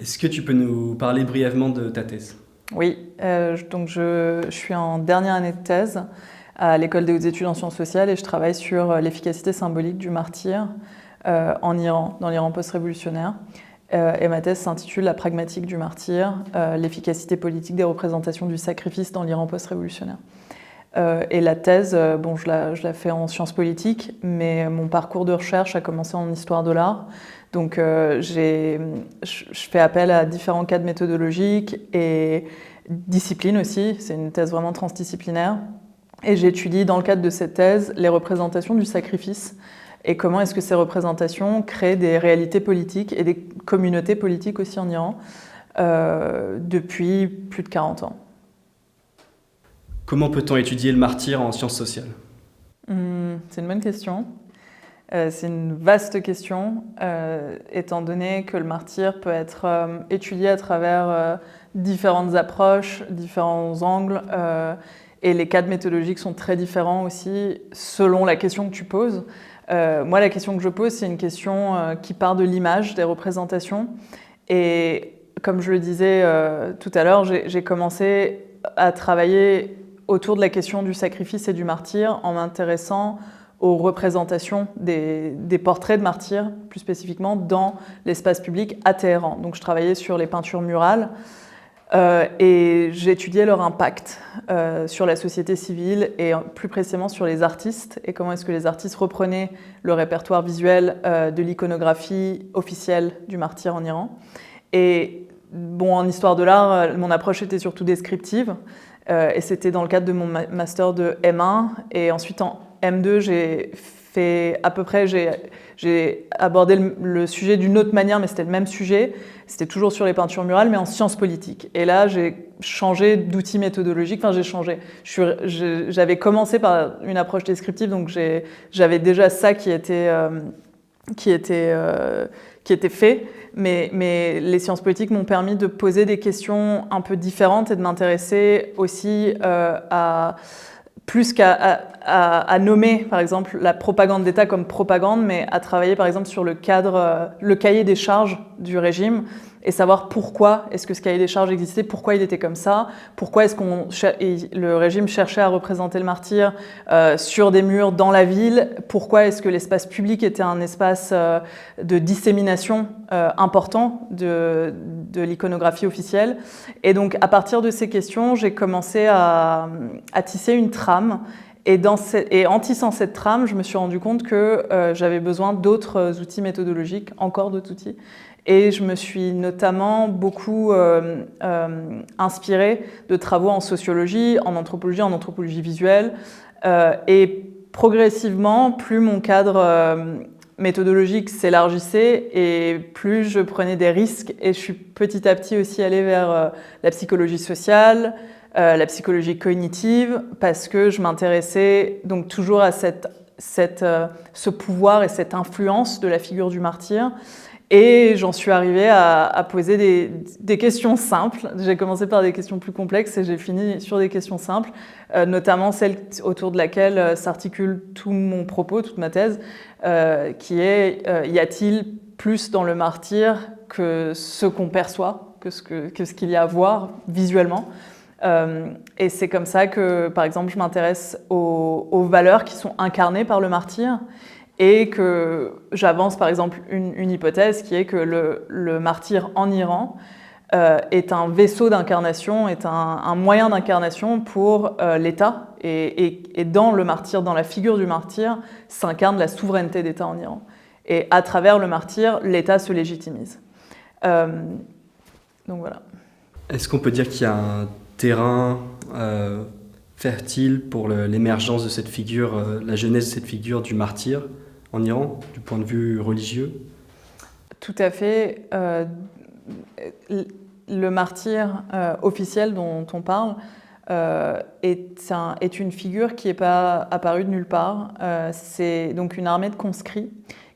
Est-ce que tu peux nous parler brièvement de ta thèse? Oui, donc je suis en dernière année de thèse à l'École des hautes études en sciences sociales et je travaille sur l'efficacité symbolique du martyr en Iran, dans l'Iran post-révolutionnaire. Et ma thèse s'intitule La pragmatique du martyr, l'efficacité politique des représentations du sacrifice dans l'Iran post-révolutionnaire. Et la thèse, je la fais en sciences politiques, mais mon parcours de recherche a commencé en histoire de l'art. Donc je fais appel à différents cadres méthodologiques et disciplines aussi. C'est une thèse vraiment transdisciplinaire. Et j'étudie dans le cadre de cette thèse les représentations du sacrifice et comment est-ce que ces représentations créent des réalités politiques et des communautés politiques aussi en Iran depuis plus de 40 ans. Comment peut-on étudier le martyr en sciences sociales? C'est une bonne question. C'est une vaste question, étant donné que le martyr peut être étudié à travers différentes approches, différents angles, et les cadres méthodologiques sont très différents aussi selon la question que tu poses. Moi, la question que je pose, c'est une question qui part de l'image, des représentations. Et comme je le disais tout à l'heure, j'ai commencé à travailler autour de la question du sacrifice et du martyr en m'intéressant aux représentations des portraits de martyrs, plus spécifiquement dans l'espace public à Téhéran. Donc je travaillais sur les peintures murales et j'étudiais leur impact sur la société civile et plus précisément sur les artistes et comment est-ce que les artistes reprenaient le répertoire visuel de l'iconographie officielle du martyr en Iran. Et en histoire de l'art, mon approche était surtout descriptive. Et c'était dans le cadre de mon master de M1. Et ensuite, en M2, j'ai abordé le sujet d'une autre manière, mais c'était le même sujet. C'était toujours sur les peintures murales, mais en sciences politiques. Et là, j'ai changé d'outil méthodologique. Enfin, j'ai changé. J'avais commencé par une approche descriptive, donc j'avais déjà ça qui était fait. Mais les sciences politiques m'ont permis de poser des questions un peu différentes et de m'intéresser aussi plus qu'à nommer, par exemple, la propagande d'État comme propagande, mais à travailler, par exemple, sur le cahier des charges du régime et savoir pourquoi est-ce que ce cahier des charges existait, pourquoi il était comme ça, pourquoi est-ce le régime cherchait à représenter le martyr sur des murs dans la ville, pourquoi est-ce que l'espace public était un espace de dissémination important de l'iconographie officielle. Et donc, à partir de ces questions, j'ai commencé à tisser une trame. Et en tissant cette trame, je me suis rendu compte que j'avais besoin d'autres outils méthodologiques, encore d'autres outils. Et je me suis notamment beaucoup inspirée de travaux en sociologie, en anthropologie visuelle. Et progressivement, plus mon cadre méthodologique s'élargissait et plus je prenais des risques. Et je suis petit à petit aussi allée vers la psychologie sociale, la psychologie cognitive, parce que je m'intéressais donc toujours à ce pouvoir et cette influence de la figure du martyr. Et j'en suis arrivée à poser des questions simples. J'ai commencé par des questions plus complexes et j'ai fini sur des questions simples, notamment celle autour de laquelle s'articule tout mon propos, toute ma thèse, qui est y a-t-il plus dans le martyr que ce qu'on perçoit, que ce qu'il y a à voir visuellement? Et c'est comme ça que, par exemple, je m'intéresse aux valeurs qui sont incarnées par le martyr et que j'avance, par exemple, une hypothèse qui est que le martyr en Iran est un vaisseau d'incarnation, est un moyen d'incarnation pour l'État. Et dans le martyr, dans la figure du martyr, s'incarne la souveraineté d'État en Iran. Et à travers le martyr, l'État se légitimise. Donc voilà. Est-ce qu'on peut dire qu'il y a un terrain fertile pour l'émergence de cette figure, la genèse de cette figure du martyr en Iran, du point de vue religieux? Tout à fait. Le martyr officiel dont on parle est une figure qui n'est pas apparue de nulle part. C'est donc une armée de conscrits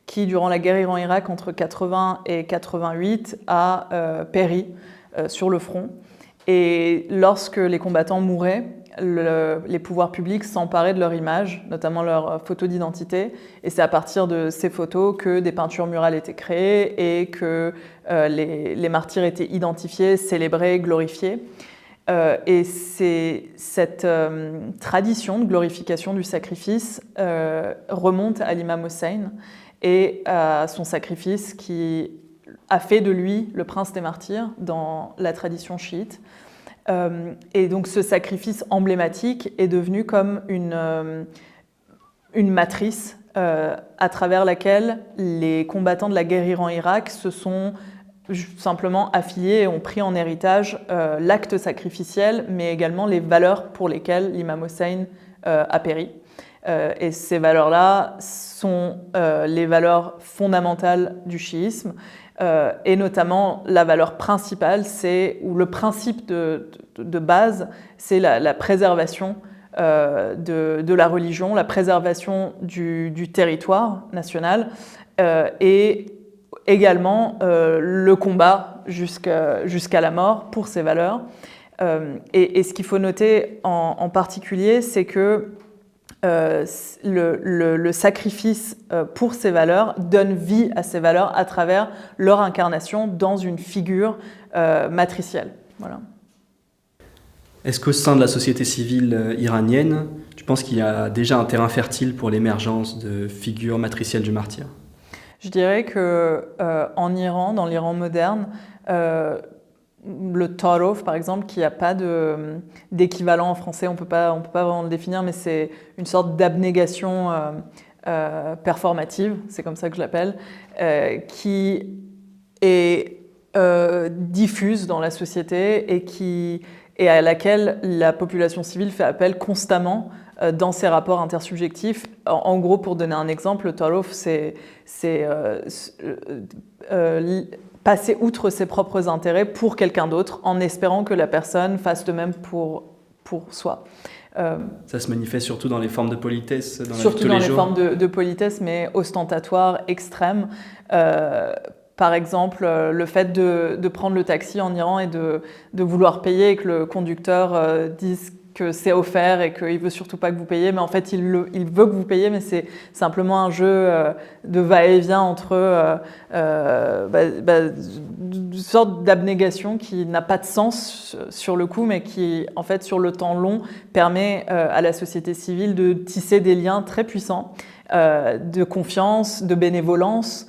qui, durant la guerre Iran-Irak entre 80 et 88, a péri sur le front. Et lorsque les combattants mouraient, les pouvoirs publics s'emparaient de leur image, notamment leurs photos d'identité. Et c'est à partir de ces photos que des peintures murales étaient créées et que les martyrs étaient identifiés, célébrés, glorifiés. Et cette tradition de glorification du sacrifice remonte à l'imam Hossein et à son sacrifice qui a fait de lui le prince des martyrs dans la tradition chiite. Et donc ce sacrifice emblématique est devenu comme une matrice à travers laquelle les combattants de la guerre Iran-Irak se sont simplement affiliés et ont pris en héritage l'acte sacrificiel, mais également les valeurs pour lesquelles l'imam Hossein a péri. Et ces valeurs-là sont les valeurs fondamentales du chiisme, et notamment la valeur principale, ou le principe de base, c'est la préservation de la religion, la préservation du territoire national, et également le combat jusqu'à la mort pour ces valeurs. Et ce qu'il faut noter en particulier, c'est que le sacrifice pour ces valeurs donne vie à ces valeurs à travers leur incarnation dans une figure matricielle. Voilà. Est-ce qu'au sein de la société civile iranienne, tu penses qu'il y a déjà un terrain fertile pour l'émergence de figures matricielles du martyr ? Je dirais qu'en Iran, dans l'Iran moderne, le Taruf, par exemple, qui n'a pas d'équivalent en français, on peut pas vraiment le définir, mais c'est une sorte d'abnégation performative, c'est comme ça que je l'appelle, qui est diffuse dans la société et à laquelle la population civile fait appel constamment dans ses rapports intersubjectifs. En gros, pour donner un exemple, le Taruf, c'est passer outre ses propres intérêts pour quelqu'un d'autre en espérant que la personne fasse de même pour soi. Ça se manifeste surtout dans les formes de politesse, dans la vie de tous les jours. Surtout dans les formes de politesse, mais ostentatoires, extrêmes. Par exemple, le fait de prendre le taxi en Iran et de vouloir payer et que le conducteur dise que c'est offert et qu'il ne veut surtout pas que vous payiez, mais en fait il veut que vous payiez, mais c'est simplement un jeu de va-et-vient entre une sorte d'abnégation qui n'a pas de sens sur le coup, mais qui en fait sur le temps long permet à la société civile de tisser des liens très puissants de confiance, de bénévolence,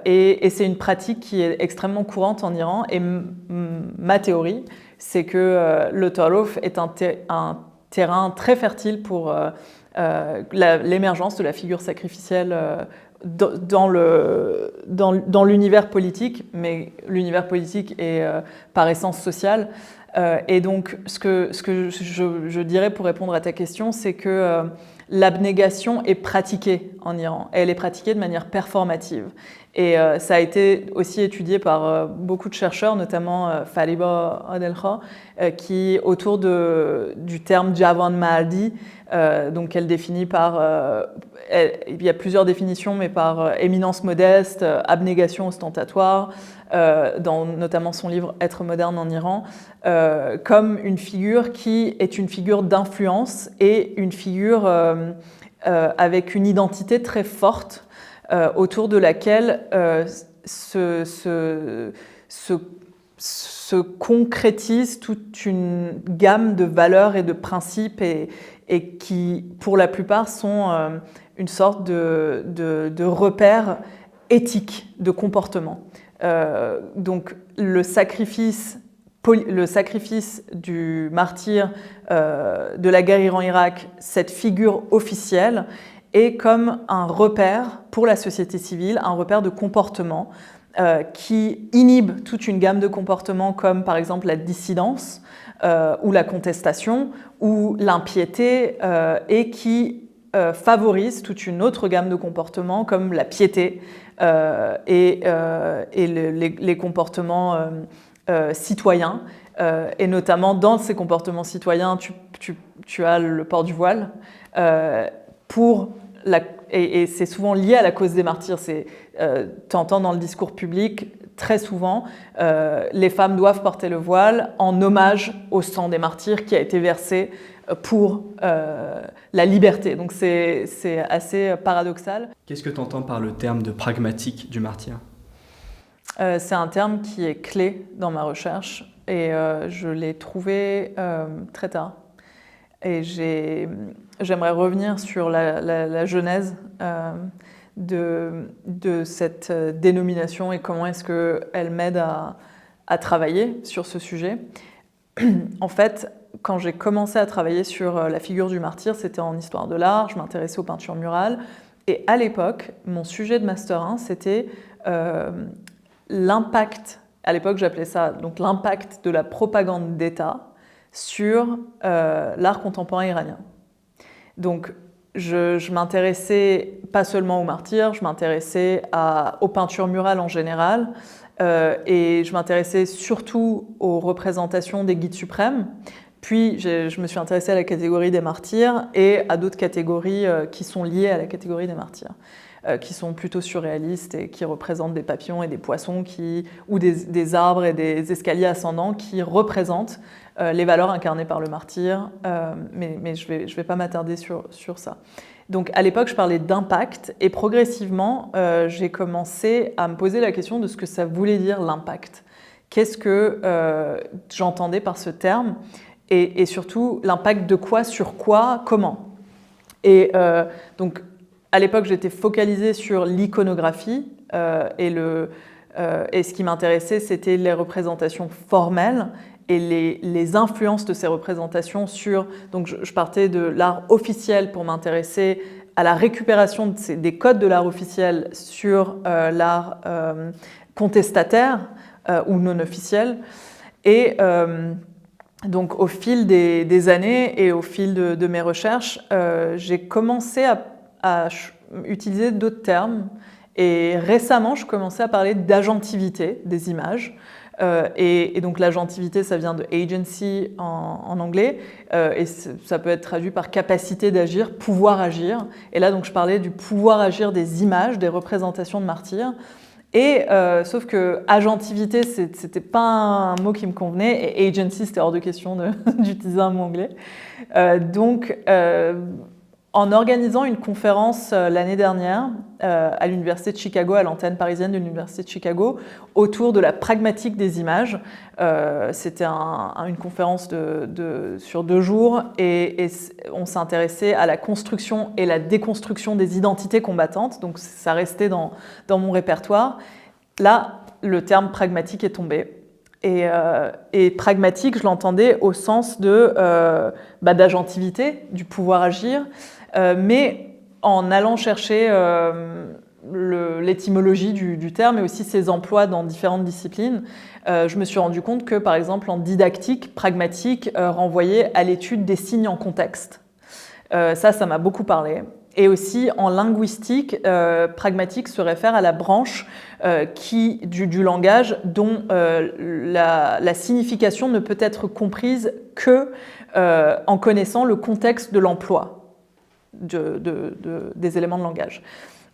et c'est une pratique qui est extrêmement courante en Iran. Et ma théorie, c'est que le Taruf est un terrain très fertile pour l'émergence de la figure sacrificielle dans l'univers politique, mais l'univers politique est par essence social. Et donc, ce que je dirais pour répondre à ta question, c'est que l'abnégation est pratiquée en Iran. Elle est pratiquée de manière performative. Et ça a été aussi étudié par beaucoup de chercheurs, notamment Fariba Adelkha, qui, autour du terme Javan Mahdi, donc elle définit par... il y a plusieurs définitions, mais par éminence modeste, abnégation ostentatoire, dans notamment son livre « Être moderne en Iran », comme une figure qui est une figure d'influence et une figure avec une identité très forte, autour de laquelle se concrétise toute une gamme de valeurs et de principes et qui, pour la plupart, sont une sorte de repères éthiques de comportement. Donc le sacrifice du martyr de la guerre Iran-Irak, cette figure officielle, est comme un repère pour la société civile, un repère de comportement qui inhibe toute une gamme de comportements comme par exemple la dissidence ou la contestation ou l'impiété et qui favorise toute une autre gamme de comportements comme la piété et les comportements citoyens. Et notamment dans ces comportements citoyens, tu as le port du voile pour et c'est souvent lié à la cause des martyrs. Tu entends dans le discours public très souvent, les femmes doivent porter le voile en hommage au sang des martyrs qui a été versé pour la liberté. Donc c'est assez paradoxal. Qu'est-ce que tu entends par le terme de pragmatique du martyr ? C'est un terme qui est clé dans ma recherche et je l'ai trouvé très tard. Et j'aimerais revenir sur la genèse de cette dénomination et comment est-ce qu'elle m'aide à travailler sur ce sujet. En fait, quand j'ai commencé à travailler sur la figure du martyr, c'était en histoire de l'art, je m'intéressais aux peintures murales. Et à l'époque, mon sujet de Master 1, c'était l'impact, à l'époque j'appelais ça donc l'impact de la propagande d'État sur l'art contemporain iranien. Donc je m'intéressais pas seulement aux martyrs, je m'intéressais aux peintures murales en général et je m'intéressais surtout aux représentations des guides suprêmes. Puis je me suis intéressée à la catégorie des martyrs et à d'autres catégories qui sont liées à la catégorie des martyrs, qui sont plutôt surréalistes et qui représentent des papillons et des poissons ou des arbres et des escaliers ascendants qui représentent les valeurs incarnées par le martyr, mais je vais pas m'attarder sur ça. Donc à l'époque, je parlais d'impact et progressivement, j'ai commencé à me poser la question de ce que ça voulait dire l'impact. Qu'est-ce que j'entendais par ce terme et surtout l'impact de quoi, sur quoi, comment. Et donc à l'époque, j'étais focalisée sur l'iconographie et ce qui m'intéressait, c'était les représentations formelles et les influences de ces représentations sur... Donc je partais de l'art officiel pour m'intéresser à la récupération des codes de l'art officiel sur l'art contestataire ou non officiel. Et donc au fil des années et au fil de mes recherches, j'ai commencé à utiliser d'autres termes. Et récemment, je commençais à parler d'agentivité des images. Et donc l'agentivité, ça vient de agency en anglais, et ça peut être traduit par capacité d'agir, pouvoir agir. Et là, donc, je parlais du pouvoir agir des images, des représentations de martyrs. Et sauf que agentivité, c'était pas un mot qui me convenait, et agency, c'était hors de question d'utiliser un mot anglais. Donc, en organisant une conférence l'année dernière à l'Université de Chicago, à l'antenne parisienne de l'Université de Chicago, autour de la pragmatique des images. C'était une conférence sur 2 jours et on s'est intéressé à la construction et la déconstruction des identités combattantes. Donc ça restait dans mon répertoire. Là, le terme pragmatique est tombé. Et pragmatique, je l'entendais au sens d'agentivité, du pouvoir agir, mais en allant chercher l'étymologie du terme et aussi ses emplois dans différentes disciplines, je me suis rendu compte que, par exemple, en didactique, pragmatique renvoyait à l'étude des signes en contexte. Ça m'a beaucoup parlé. Et aussi, en linguistique, pragmatique se réfère à la branche du langage dont la signification ne peut être comprise que en connaissant le contexte de l'emploi des éléments de langage.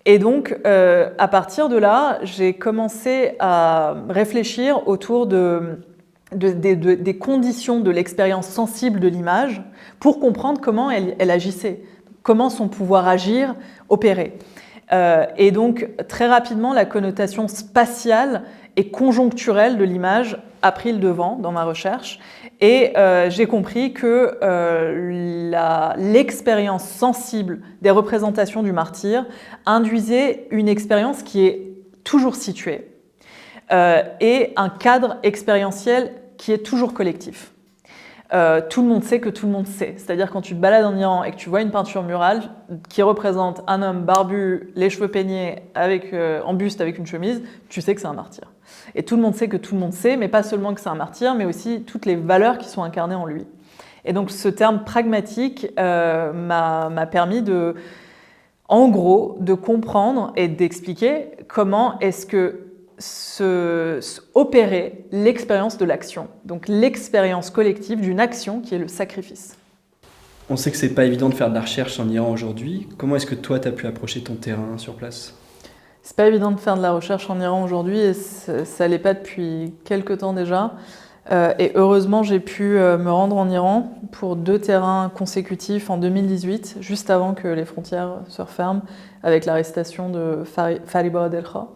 Et donc, à partir de là, j'ai commencé à réfléchir autour des conditions de l'expérience sensible de l'image pour comprendre comment elle agissait, comment son pouvoir agir opérait. Et donc, très rapidement, la connotation spatiale et conjoncturelle de l'image a pris le devant dans ma recherche. Et j'ai compris que l'expérience sensible des représentations du martyr induisait une expérience qui est toujours située et un cadre expérientiel qui est toujours collectif. Tout le monde sait que tout le monde sait. C'est-à-dire quand tu te balades en Iran et que tu vois une peinture murale qui représente un homme barbu, les cheveux peignés, en buste avec une chemise, tu sais que c'est un martyr. Et tout le monde sait que tout le monde sait, mais pas seulement que c'est un martyr, mais aussi toutes les valeurs qui sont incarnées en lui. Et donc ce terme pragmatique m'a permis en gros, de comprendre et d'expliquer comment est-ce que opérer l'expérience de l'action, donc l'expérience collective d'une action qui est le sacrifice. On sait que c'est pas évident de faire de la recherche en Iran aujourd'hui. Comment est-ce que toi, tu as pu approcher ton terrain sur place? C'est pas évident de faire de la recherche en Iran aujourd'hui et ça l'est pas depuis quelques temps déjà. Et heureusement, j'ai pu me rendre en Iran pour 2 terrains consécutifs en 2018, juste avant que les frontières se referment, avec l'arrestation de Fariba Adelkha.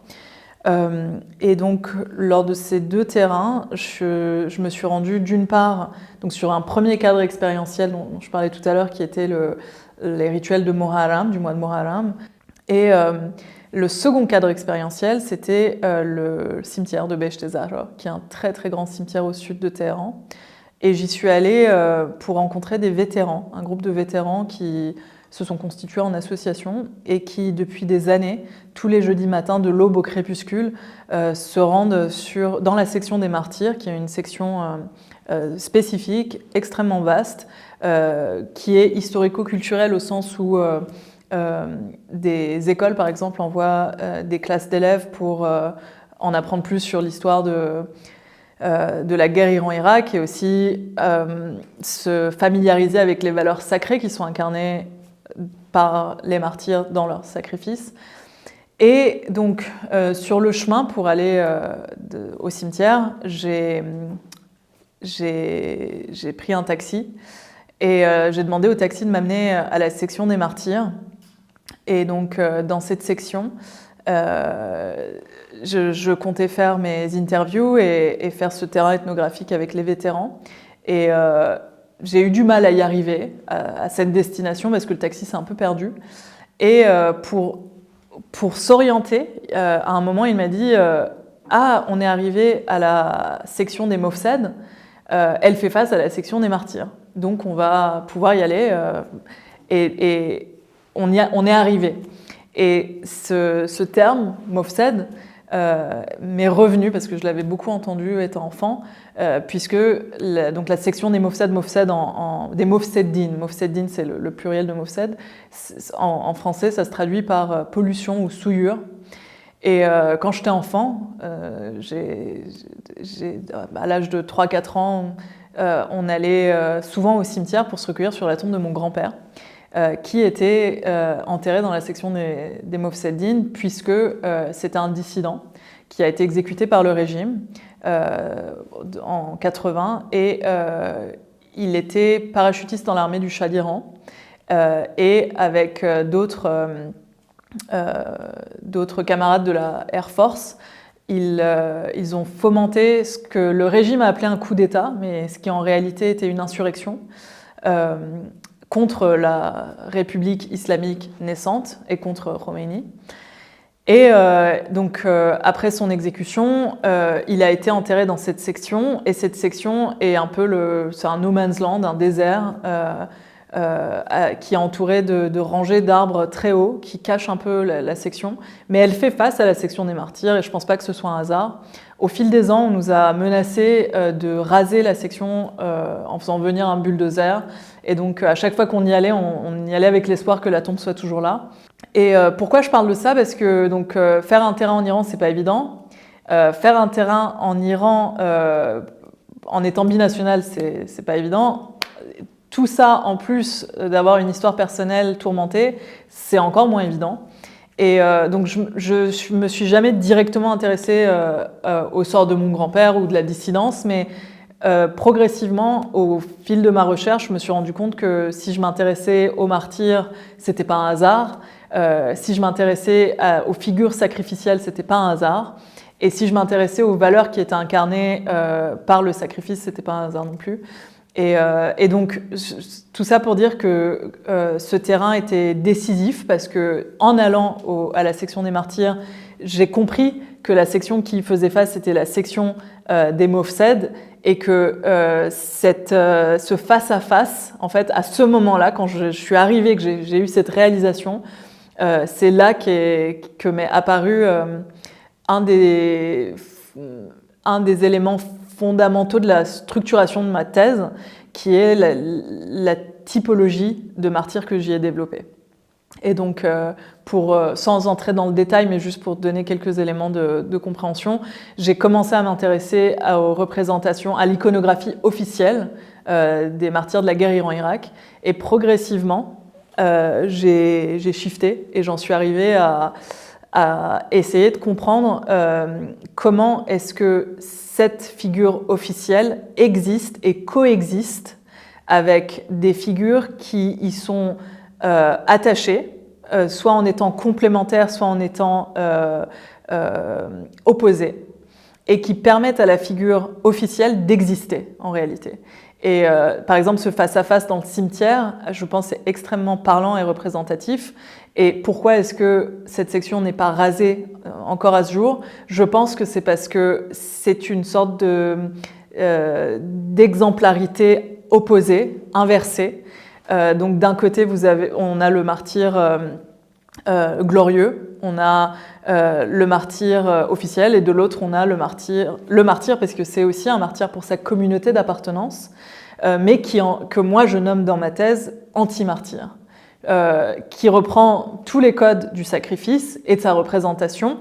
Et donc, lors de ces 2 terrains, je me suis rendue d'une part donc sur un premier cadre expérientiel dont je parlais tout à l'heure, qui était les rituels de Muharram, du mois de Muharram. Et le second cadre expérientiel, c'était le cimetière de Besht Zahra, qui est un très très grand cimetière au sud de Téhéran. Et j'y suis allée pour rencontrer des vétérans, un groupe de vétérans qui se sont constitués en association et qui, depuis des années, tous les jeudis matins, de l'aube au crépuscule, se rendent dans la section des martyrs, qui est une section spécifique, extrêmement vaste, qui est historico-culturelle au sens où des écoles, par exemple, envoient des classes d'élèves pour en apprendre plus sur l'histoire de la guerre Iran-Irak et aussi se familiariser avec les valeurs sacrées qui sont incarnées par les martyrs dans leurs sacrifices. Et donc, sur le chemin pour aller au cimetière, j'ai pris un taxi et j'ai demandé au taxi de m'amener à la section des martyrs. Et donc, dans cette section, je comptais faire mes interviews et faire ce terrain ethnographique avec les vétérans. Et j'ai eu du mal à y arriver, à cette destination, parce que le taxi s'est un peu perdu. Et pour s'orienter, à un moment, il m'a dit « Ah, on est arrivé à la section des Mofsed, elle fait face à la section des martyrs. Donc, on va pouvoir y aller. » Et on est arrivé. Et ce terme, Mofsed, m'est revenu parce que je l'avais beaucoup entendu étant enfant, puisque donc la section des Mofsed, des Mofseddin, Mofseddin c'est le pluriel de Mofsed, en français ça se traduit par pollution ou souillure. Et quand j'étais enfant, à l'âge de 3-4 ans, on allait souvent au cimetière pour se recueillir sur la tombe de mon grand-père, qui était enterré dans la section des Mofseddin, puisque c'était un dissident qui a été exécuté par le régime en 80, et il était parachutiste dans l'armée du Shah d'Iran, et avec d'autres camarades de la Air Force, ils ont fomenté ce que le régime a appelé un coup d'État, mais ce qui en réalité était une insurrection, contre la République islamique naissante et contre Khomeini. Et donc, après son exécution, il a été enterré dans cette section, et cette section est c'est un no man's land, un désert, qui est entouré de rangées d'arbres très hauts, qui cachent un peu la section, mais elle fait face à la section des martyrs, et je ne pense pas que ce soit un hasard. Au fil des ans, on nous a menacé de raser la section en faisant venir un bulldozer. Et donc, à chaque fois qu'on y allait, on y allait avec l'espoir que la tombe soit toujours là. Et pourquoi je parle de ça? Parce que donc, faire un terrain en Iran, c'est pas évident. Faire un terrain en Iran en étant binational, c'est pas évident. Tout ça, en plus d'avoir une histoire personnelle tourmentée, c'est encore moins évident. Et donc, je me suis jamais directement intéressée au sort de mon grand-père ou de la dissidence, mais progressivement, au fil de ma recherche, je me suis rendu compte que si je m'intéressais aux martyrs, c'était pas un hasard. Si je m'intéressais aux figures sacrificielles, c'était pas un hasard. Et si je m'intéressais aux valeurs qui étaient incarnées par le sacrifice, c'était pas un hasard non plus. Et donc, tout ça pour dire que ce terrain était décisif, parce que en allant à la section des martyrs, j'ai compris que la section qui faisait face, c'était la section des Mofsed, et que ce face-à-face, en fait, à ce moment-là, quand je suis arrivée, que j'ai eu cette réalisation, c'est là que m'est apparu un des éléments fondamentaux de la structuration de ma thèse, qui est la typologie de martyrs que j'y ai développée. Et donc, sans entrer dans le détail, mais juste pour donner quelques éléments de compréhension, j'ai commencé à m'intéresser aux représentations, à l'iconographie officielle des martyrs de la guerre Iran-Irak. Et progressivement, j'ai shifté et j'en suis arrivée à essayer de comprendre comment est-ce que cette figure officielle existe et coexiste avec des figures qui y sont attachées, soit en étant complémentaires, soit en étant opposées, et qui permettent à la figure officielle d'exister en réalité. Et par exemple, ce face-à-face dans le cimetière, je pense c'est extrêmement parlant et représentatif. Et pourquoi est-ce que cette section n'est pas rasée encore à ce jour? Je pense que c'est parce que c'est une sorte d'exemplarité opposée, inversée. Donc d'un côté, on a le martyr glorieux, on a le martyr officiel, et de l'autre, on a le martyr parce que c'est aussi un martyr pour sa communauté d'appartenance, mais que moi je nomme dans ma thèse anti-martyr, qui reprend tous les codes du sacrifice et de sa représentation,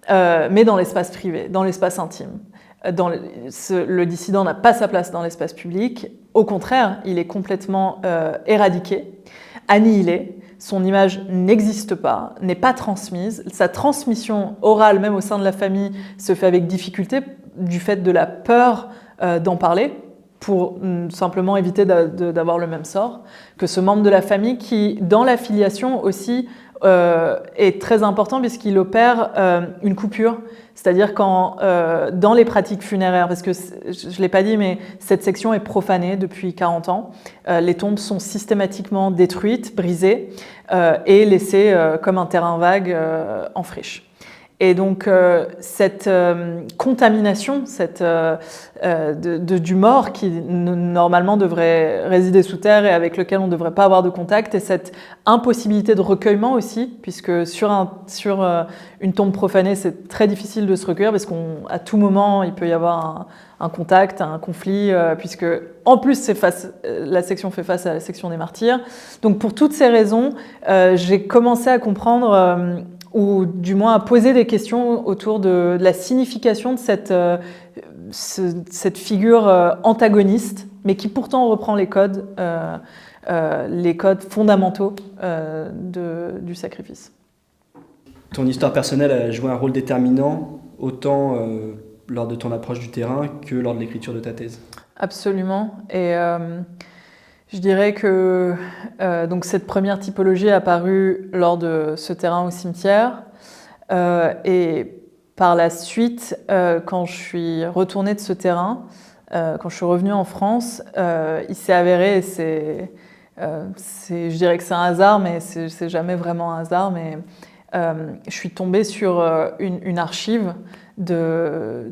mais dans l'espace privé, dans l'espace intime. Le dissident n'a pas sa place dans l'espace public, au contraire, il est complètement éradiqué, annihilé. Son image n'existe pas, n'est pas transmise. Sa transmission orale, même au sein de la famille, se fait avec difficulté du fait de la peur d'en parler, pour simplement éviter d'avoir le même sort que ce membre de la famille qui, dans la filiation aussi, est très important puisqu'il opère une coupure. C'est-à-dire dans les pratiques funéraires, parce que je ne l'ai pas dit, mais cette section est profanée depuis 40 ans. Les tombes sont systématiquement détruites, brisées et laissées comme un terrain vague en friche. Et donc cette contamination du mort qui normalement devrait résider sous terre et avec lequel on ne devrait pas avoir de contact, et cette impossibilité de recueillement aussi, puisque sur une tombe profanée, c'est très difficile de se recueillir parce qu'à tout moment, il peut y avoir un contact, un conflit, puisque en plus la section fait face à la section des martyrs. Donc pour toutes ces raisons, j'ai commencé à comprendre ou du moins à poser des questions autour de la signification de cette figure antagoniste, mais qui pourtant reprend les codes fondamentaux du sacrifice. Ton histoire personnelle a joué un rôle déterminant, autant lors de ton approche du terrain que lors de l'écriture de ta thèse. Absolument. Et je dirais que donc cette première typologie est apparue lors de ce terrain au cimetière. Et par la suite, quand je suis retournée de ce terrain, quand je suis revenue en France, il s'est avéré, je dirais que c'est un hasard, mais c'est jamais vraiment un hasard, mais je suis tombée sur une archive de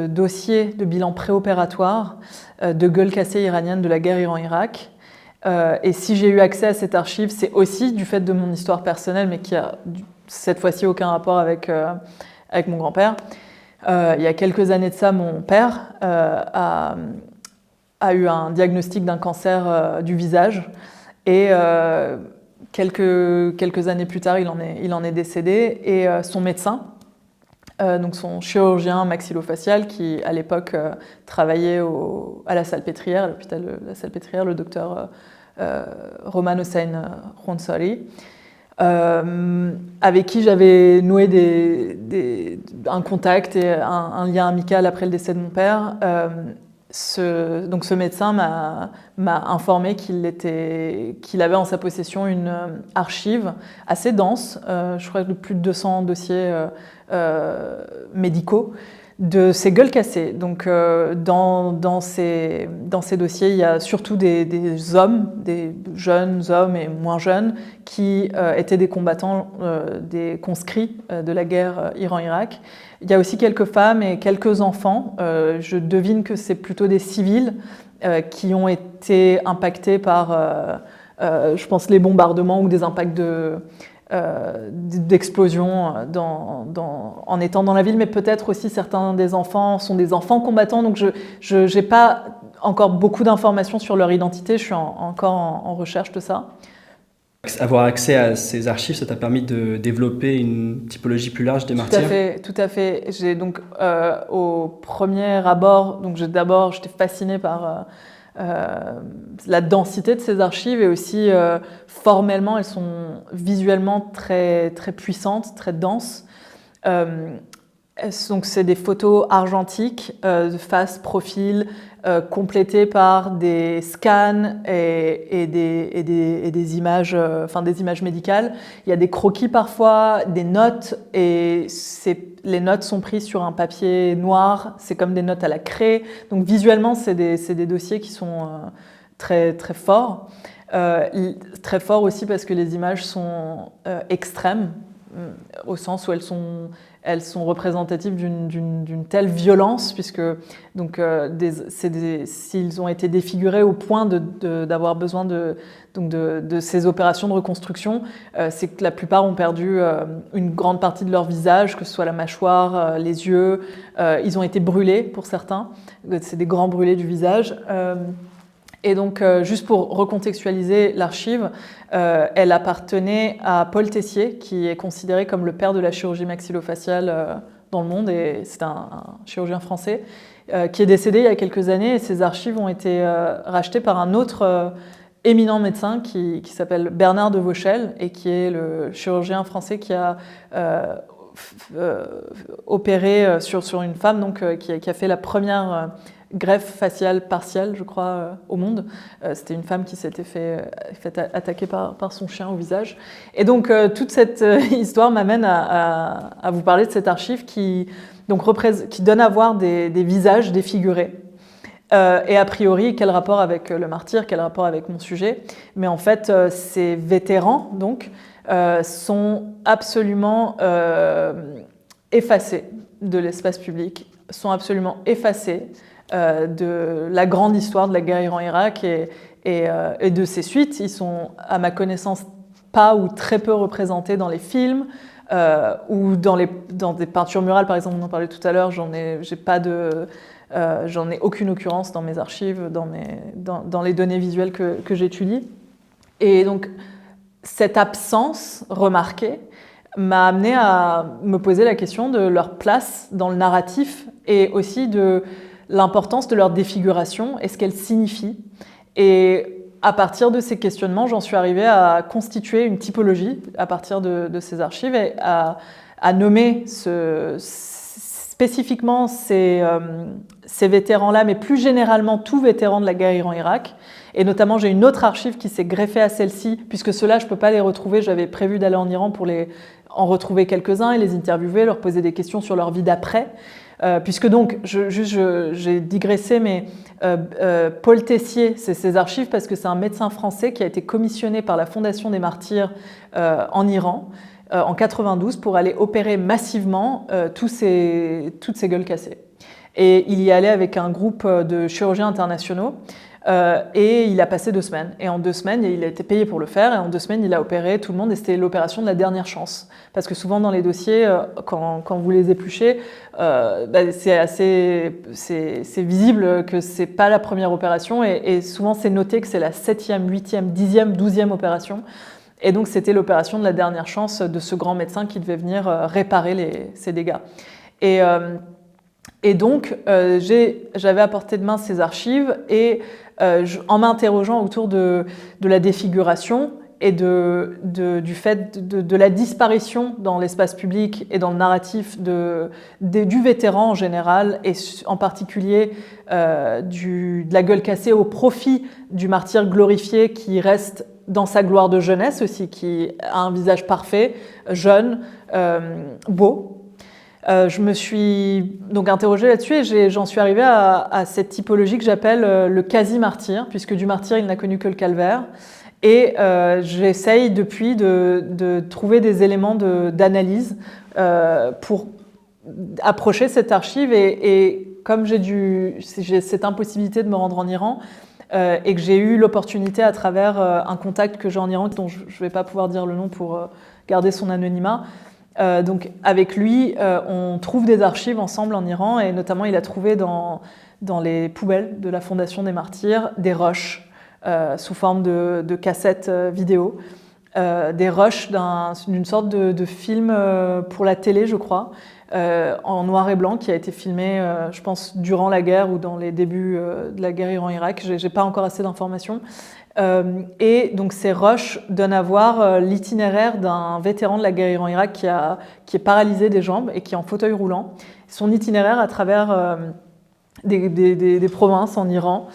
dossiers de bilan préopératoire de gueules cassées iraniennes de la guerre Iran-Irak. Et si j'ai eu accès à cette archive, c'est aussi du fait de mon histoire personnelle, mais qui a cette fois-ci aucun rapport avec mon grand-père. Il y a quelques années de ça, mon père a eu un diagnostic d'un cancer du visage, et quelques années plus tard, il en est décédé, et son médecin, donc son chirurgien maxillofacial qui à l'époque travaillait à la Salpêtrière, à l'hôpital de la Salpêtrière, le docteur Roman Hossein Ronsari, avec qui j'avais noué un contact et un lien amical après le décès de mon père. Donc ce médecin m'a informé qu'il avait en sa possession une archive assez dense, je crois de plus de 200 dossiers médicaux, de ces gueules cassées. Donc dans ces dossiers, il y a surtout des hommes, des jeunes hommes et moins jeunes, qui étaient des combattants, des conscrits de la guerre Iran-Irak. Il y a aussi quelques femmes et quelques enfants. Je devine que c'est plutôt des civils qui ont été impactés par, je pense, les bombardements ou des impacts d'explosions en étant dans la ville, mais peut-être aussi certains des enfants sont des enfants combattants. Donc je n'ai pas encore beaucoup d'informations sur leur identité. Je suis encore en recherche de ça. Avoir accès à ces archives, ça t'a permis de développer une typologie plus large des martyrs? Tout à fait. J'ai donc au premier abord, donc j'étais fascinée par la densité de ces archives et aussi formellement, elles sont visuellement très, très puissantes, très denses. Donc c'est des photos argentiques de face, profil, complétées par des scans et des images, des images médicales. Il y a des croquis parfois, des notes, et les notes sont prises sur un papier noir, c'est comme des notes à la craie. Donc visuellement, c'est des dossiers qui sont très, très forts. Très forts aussi parce que les images sont extrêmes, au sens où elles sont représentatives d'une telle violence, puisque s'ils ont été défigurés au point d'avoir besoin de ces opérations de reconstruction, c'est que la plupart ont perdu une grande partie de leur visage, que ce soit la mâchoire, les yeux. Ils ont été brûlés pour certains, c'est des grands brûlés du visage. Et donc, juste pour recontextualiser l'archive, elle appartenait à Paul Tessier, qui est considéré comme le père de la chirurgie maxillofaciale dans le monde, et c'est un chirurgien français, qui est décédé il y a quelques années, et ses archives ont été rachetées par un autre éminent médecin qui s'appelle Bernard de Vauchel, et qui est le chirurgien français qui a opéré sur une femme, donc, qui a fait la première greffe faciale partielle, je crois, au monde. C'était une femme qui s'était fait attaquer par son chien au visage. Et donc, toute cette histoire m'amène à vous parler de cette archive qui donne à voir des visages défigurés. Et a priori, quel rapport avec le martyr, quel rapport avec mon sujet. Mais en fait, ces vétérans, donc, sont absolument effacés de l'espace public, sont absolument effacés de la grande histoire de la guerre Iran-Irak et de ses suites. Ils sont, à ma connaissance, pas ou très peu représentés dans les films ou dans des peintures murales, par exemple, on en parlait tout à l'heure. J'en ai aucune occurrence dans mes archives, dans les données visuelles que j'étudie. Et donc, cette absence remarquée m'a amené à me poser la question de leur place dans le narratif et aussi de l'importance de leur défiguration et ce qu'elle signifie. Et à partir de ces questionnements, j'en suis arrivée à constituer une typologie à partir de ces archives et à nommer spécifiquement ces vétérans-là, mais plus généralement tout vétéran de la guerre Iran-Irak. Et notamment, j'ai une autre archive qui s'est greffée à celle-ci, puisque ceux-là, je ne peux pas les retrouver. J'avais prévu d'aller en Iran pour en retrouver quelques-uns et les interviewer, leur poser des questions sur leur vie d'après. Puisque donc, j'ai digressé, mais Paul Tessier, c'est ses archives parce que c'est un médecin français qui a été commissionné par la Fondation des Martyrs en Iran en 92 pour aller opérer massivement toutes ces gueules cassées. Et il y allait avec un groupe de chirurgiens internationaux et il a passé 2 semaines. Et en 2 semaines, il a été payé pour le faire et en 2 semaines, il a opéré tout le monde et c'était l'opération de la dernière chance. Parce que souvent dans les dossiers, quand vous les épluchez, c'est visible que c'est pas la première opération et souvent c'est noté que c'est la 7e, 8e, 10e, 12e opération. Et donc c'était l'opération de la dernière chance de ce grand médecin qui devait venir réparer ces dégâts. Et donc, j'avais à portée de main ces archives et en m'interrogeant autour de la défiguration et du fait de la disparition dans l'espace public et dans le narratif du vétéran en général et en particulier de la gueule cassée au profit du martyr glorifié qui reste dans sa gloire de jeunesse aussi, qui a un visage parfait, jeune, beau. Je me suis donc interrogée là-dessus et j'en suis arrivée à cette typologie que j'appelle le quasi-martyr, puisque du martyr, il n'a connu que le calvaire. Et j'essaye depuis de trouver des éléments d'analyse pour approcher cette archive. Et comme j'ai cette impossibilité de me rendre en Iran et que j'ai eu l'opportunité à travers un contact que j'ai en Iran, dont je ne vais pas pouvoir dire le nom pour garder son anonymat, donc avec lui, on trouve des archives ensemble en Iran et notamment il a trouvé dans les poubelles de la Fondation des Martyrs des rushs sous forme de cassettes vidéo des rushs d'une sorte de film pour la télé, je crois, en noir et blanc, qui a été filmé, je pense, durant la guerre ou dans les débuts de la guerre Iran-Irak. J'ai pas encore assez d'informations. Et donc ces rushs donnent à voir l'itinéraire d'un vétéran de la guerre Iran-Irak qui est paralysé des jambes et qui est en fauteuil roulant. Son itinéraire à travers des provinces en Iran,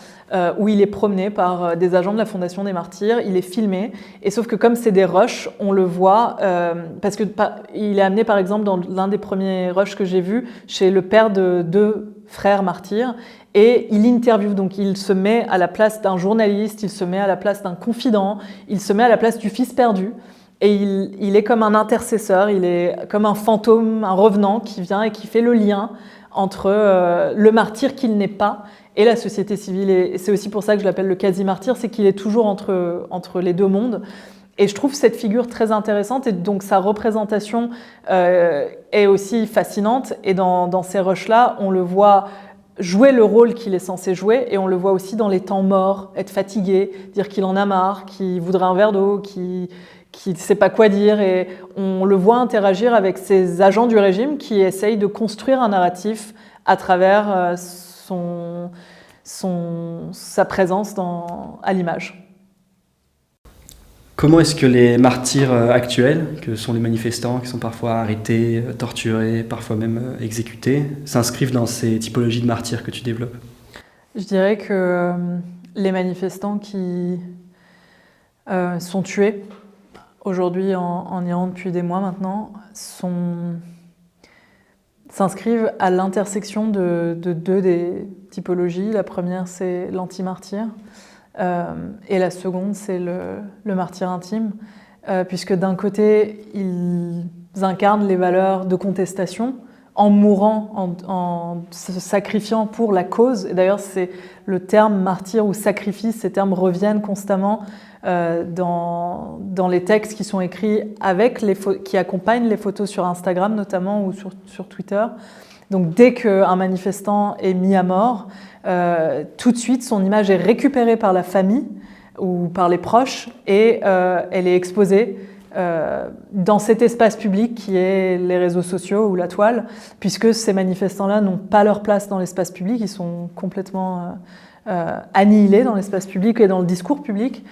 où il est promené par des agents de la Fondation des Martyrs, il est filmé, et sauf que comme c'est des rushs, on le voit, parce que il est amené par exemple dans l'un des premiers rushs que j'ai vu, chez le père de 2 frères martyrs, et il interviewe, donc il se met à la place d'un journaliste, il se met à la place d'un confident, il se met à la place du fils perdu, et il est comme un intercesseur, il est comme un fantôme, un revenant qui vient et qui fait le lien entre le martyr qu'il n'est pas et la société civile. Et c'est aussi pour ça que je l'appelle le quasi-martyr, c'est qu'il est toujours entre les deux mondes. Et je trouve cette figure très intéressante, et donc sa représentation est aussi fascinante. Et dans ces rushs-là, on le voit jouer le rôle qu'il est censé jouer, et on le voit aussi dans les temps morts, être fatigué, dire qu'il en a marre, qu'il voudrait un verre d'eau, qu'il ne sait pas quoi dire, et on le voit interagir avec ces agents du régime qui essayent de construire un narratif à travers sa présence à l'image. Comment est-ce que les martyrs actuels, que sont les manifestants qui sont parfois arrêtés, torturés, parfois même exécutés, s'inscrivent dans ces typologies de martyrs que tu développes? Je dirais que les manifestants qui sont tués aujourd'hui en Iran depuis des mois maintenant s'inscrivent à l'intersection de 2 des typologies. La première, c'est l'anti-martyr, et la seconde, c'est le martyr intime, puisque d'un côté, ils incarnent les valeurs de contestation en mourant, en se sacrifiant pour la cause. Et d'ailleurs, c'est le terme martyr ou sacrifice, ces termes reviennent constamment dans les textes qui sont écrits qui accompagnent les photos sur Instagram notamment, ou sur Twitter. Donc dès qu'un manifestant est mis à mort, tout de suite son image est récupérée par la famille ou par les proches, et elle est exposée dans cet espace public qui est les réseaux sociaux ou la toile, puisque ces manifestants-là n'ont pas leur place dans l'espace public, ils sont complètement annihilés dans l'espace public et dans le discours public.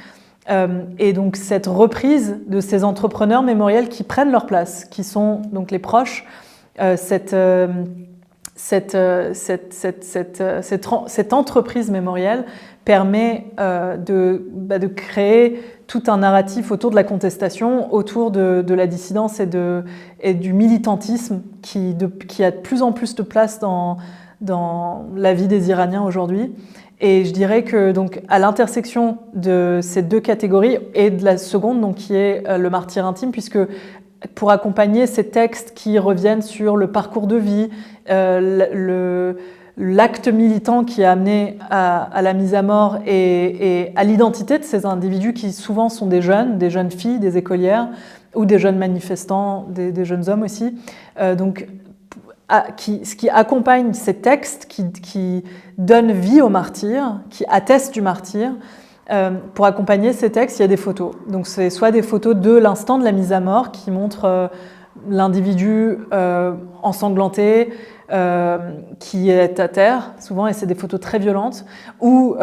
Et donc cette reprise de ces entrepreneurs mémoriels qui prennent leur place, qui sont donc les proches, cette entreprise mémorielle permet de créer tout un narratif autour de la contestation, autour de la dissidence et du militantisme qui a de plus en plus de place dans la vie des Iraniens aujourd'hui. Et je dirais que donc, à l'intersection de ces 2 catégories, et de la seconde, donc, qui est le martyr intime, puisque pour accompagner ces textes qui reviennent sur le parcours de vie, l'acte militant qui a amené à la mise à mort et à l'identité de ces individus qui souvent sont des jeunes filles, des écolières, ou des jeunes manifestants, des jeunes hommes aussi. Ce qui accompagne ces textes, qui donnent vie au martyr, qui attestent du martyr. Pour accompagner ces textes, il y a des photos. Donc c'est soit des photos de l'instant de la mise à mort qui montrent l'individu ensanglanté, qui est à terre, souvent, et c'est des photos très violentes, ou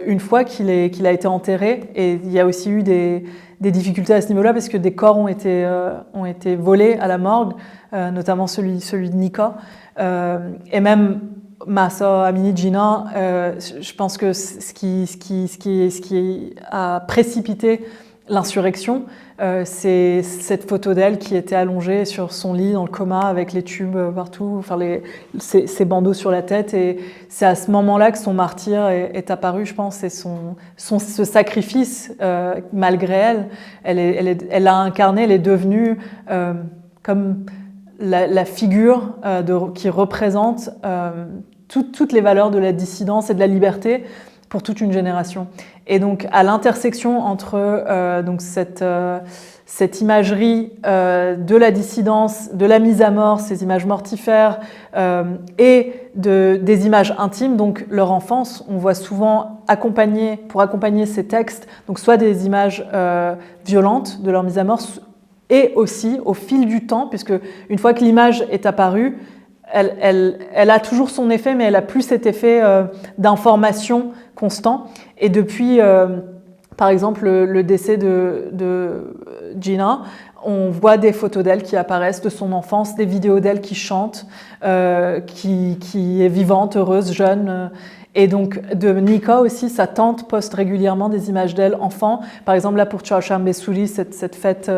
une fois qu'il a été enterré, et il y a aussi eu des difficultés à ce niveau-là, parce que des corps ont été volés à la morgue, notamment celui de Nika, et même Mahsa Amini Jinnah, je pense que ce qui a précipité l'insurrection, c'est cette photo d'elle qui était allongée sur son lit dans le coma avec les tubes partout, enfin ses bandeaux sur la tête, et c'est à ce moment-là que son martyr est apparu, je pense, et ce sacrifice, malgré elle l'a incarné, elle est devenue comme la figure qui représente toutes les valeurs de la dissidence et de la liberté, pour toute une génération. Et donc à l'intersection entre donc cette imagerie de la dissidence, de la mise à mort, ces images mortifères, et des images intimes, donc leur enfance, on voit souvent pour accompagner ces textes, donc soit des images violentes de leur mise à mort, et aussi au fil du temps, puisque une fois que l'image est apparue, elle a toujours son effet, mais elle a plus cet effet d'information constant. Et depuis, par exemple, le décès de Gina, on voit des photos d'elle qui apparaissent de son enfance, des vidéos d'elle qui chante, qui est vivante, heureuse, jeune. Et donc de Nika aussi, sa tante poste régulièrement des images d'elle enfant. Par exemple, là pour Chausham Bessouli, cette fête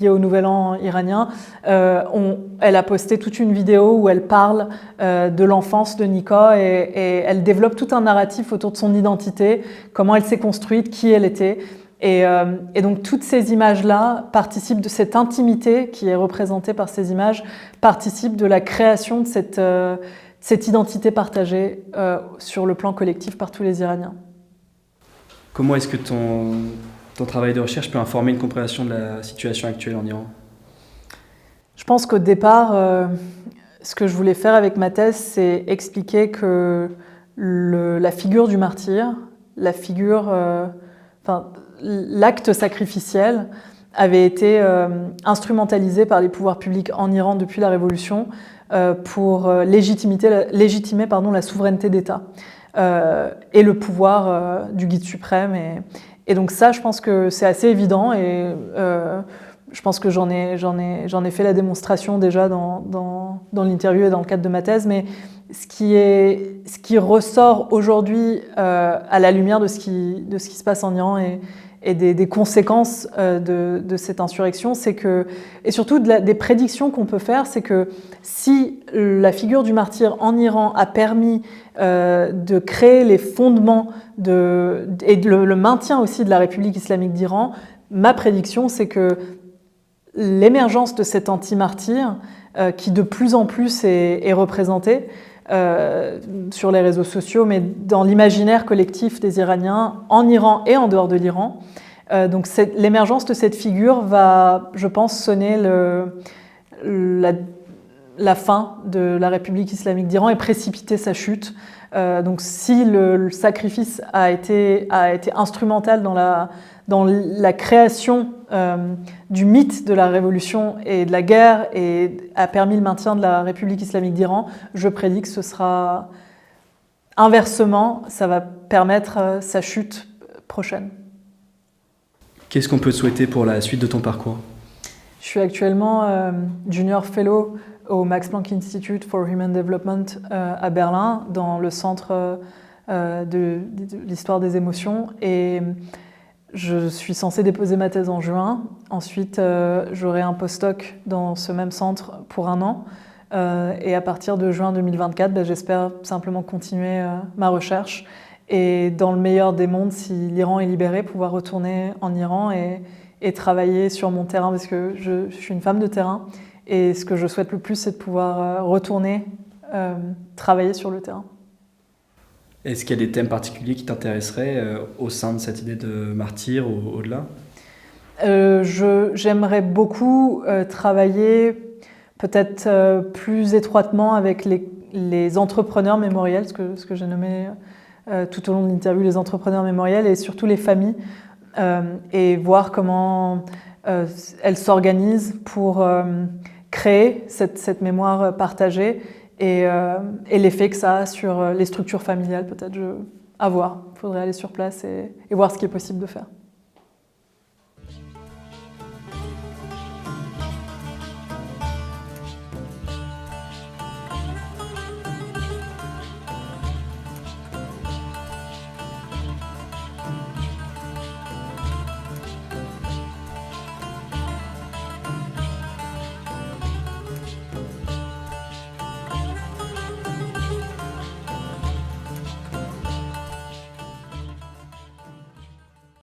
liée au Nouvel An iranien, elle a posté toute une vidéo où elle parle de l'enfance de Nika et elle développe tout un narratif autour de son identité, comment elle s'est construite, qui elle était. Et donc toutes ces images-là participent de cette intimité qui est représentée par ces images, participent de la création de cette identité partagée sur le plan collectif par tous les Iraniens. Comment est-ce que ton travail de recherche peut informer une compréhension de la situation actuelle en Iran? Je pense qu'au départ, ce que je voulais faire avec ma thèse, c'est expliquer que la figure du martyr, l'acte sacrificiel avait été instrumentalisé par les pouvoirs publics en Iran depuis la Révolution pour légitimer la souveraineté d'État et le pouvoir du guide suprême. Et donc ça, je pense que c'est assez évident et je pense que j'en ai fait la démonstration déjà dans l'interview et dans le cadre de ma thèse, mais ce qui ressort aujourd'hui à la lumière de ce qui se passe en Iran et des conséquences de cette insurrection, c'est que, et surtout des prédictions qu'on peut faire, c'est que si la figure du martyr en Iran a permis de créer les fondements et le maintien aussi de la République islamique d'Iran, ma prédiction, c'est que l'émergence de cet anti-martyr, qui de plus en plus est représenté sur les réseaux sociaux, mais dans l'imaginaire collectif des Iraniens, en Iran et en dehors de l'Iran. Donc l'émergence de cette figure va, je pense, sonner la fin de la République islamique d'Iran et précipiter sa chute. Donc si le sacrifice a été instrumental dans la création du mythe de la révolution et de la guerre et a permis le maintien de la République islamique d'Iran, je prédis que ce sera inversement, ça va permettre sa chute prochaine. Qu'est-ce qu'on peut te souhaiter pour la suite de ton parcours? Je suis actuellement Junior Fellow au Max Planck Institute for Human Development à Berlin, dans le centre de l'histoire des émotions. Et je suis censée déposer ma thèse en juin. Ensuite, j'aurai un postdoc dans ce même centre pour 1 an. Et à partir de juin 2024, j'espère simplement continuer ma recherche. Et dans le meilleur des mondes, si l'Iran est libéré, pouvoir retourner en Iran et travailler sur mon terrain, parce que je suis une femme de terrain. Et ce que je souhaite le plus, c'est de pouvoir retourner travailler sur le terrain. Est-ce qu'il y a des thèmes particuliers qui t'intéresseraient au sein de cette idée de martyr ou au-delà? J'aimerais beaucoup travailler peut-être plus étroitement avec les entrepreneurs mémoriels, ce que j'ai nommé tout au long de l'interview, les entrepreneurs mémoriels et surtout les familles, et voir comment elles s'organisent pour créer cette mémoire partagée et l'effet que ça a sur les structures familiales, peut-être à voir. Il faudrait aller sur place et voir ce qui est possible de faire.